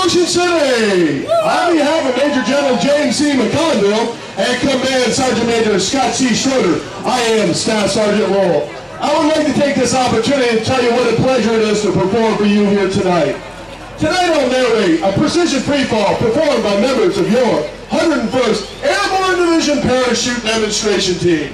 Ocean City. On behalf of Major General James C. McConville and Command Sergeant Major Scott C. Schroeder, I am Staff Sergeant Lowell. I would like to take this opportunity to tell you what a pleasure it is to perform for you here tonight. Tonight I'll narrate a precision free-fall performed by members of your 101st Airborne Division Parachute Demonstration Team.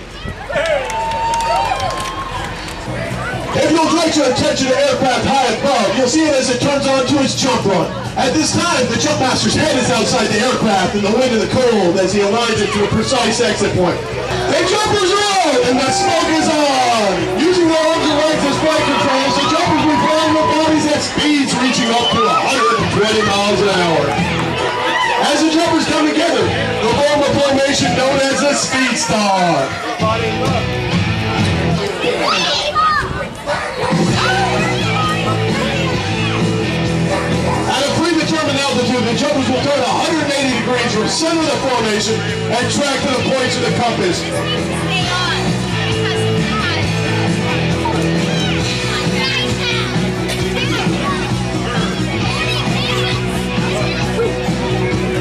If you'll direct your attention to aircraft high above, you'll see it as it turns on to its jump run. At this time, the jump master's head is outside the aircraft in the wind and the cold as he aligns it to a precise exit point. The jumpers are on and the smoke is on. Using their arms and legs as flight controls, the jumpers will be flying with bodies at speeds reaching up to 120 miles an hour. As the jumpers come together, they'll form a formation known as the Speed Star. The jumpers will turn 180 degrees from the center of the formation and track to the points of the compass.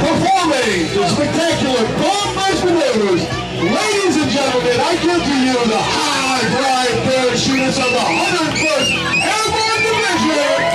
Performing the spectacular bomb burst maneuvers, ladies and gentlemen, I give to you the high-flying parachutists of the 101st Airborne Division.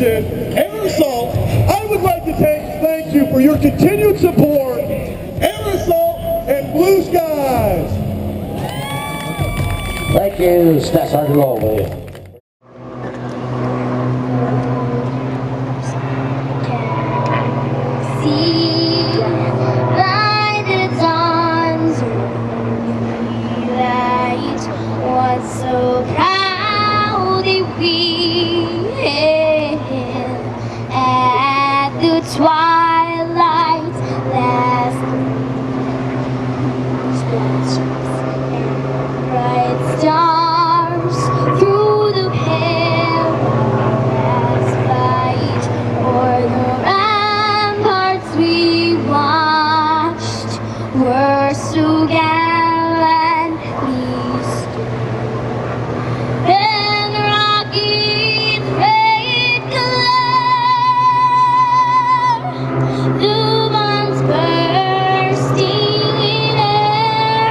Air Assault, I would like to thank you for your continued support, Air Assault and Blue Skies. Thank you, Staff Sergeant Lowell. So proudly we at the twilight last so gallantly stood, and rockets red glare, the bombs bursting in air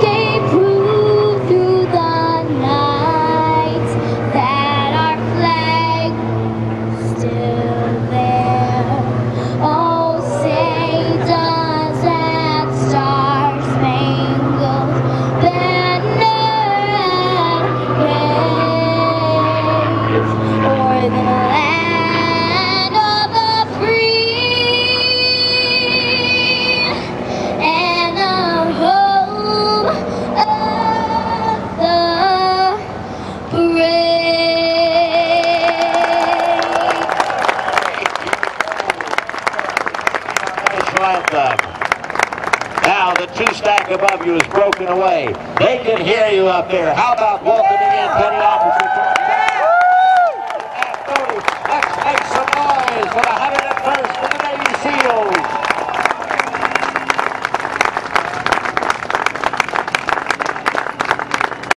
gave proof through the night that our flag was still there. Oh, say does that star-spangled banner wave o'er the land of the free and the home of the brave. Anthem. Now the two stack above you is broken away. They can hear you up there. How about welcoming in petty officers?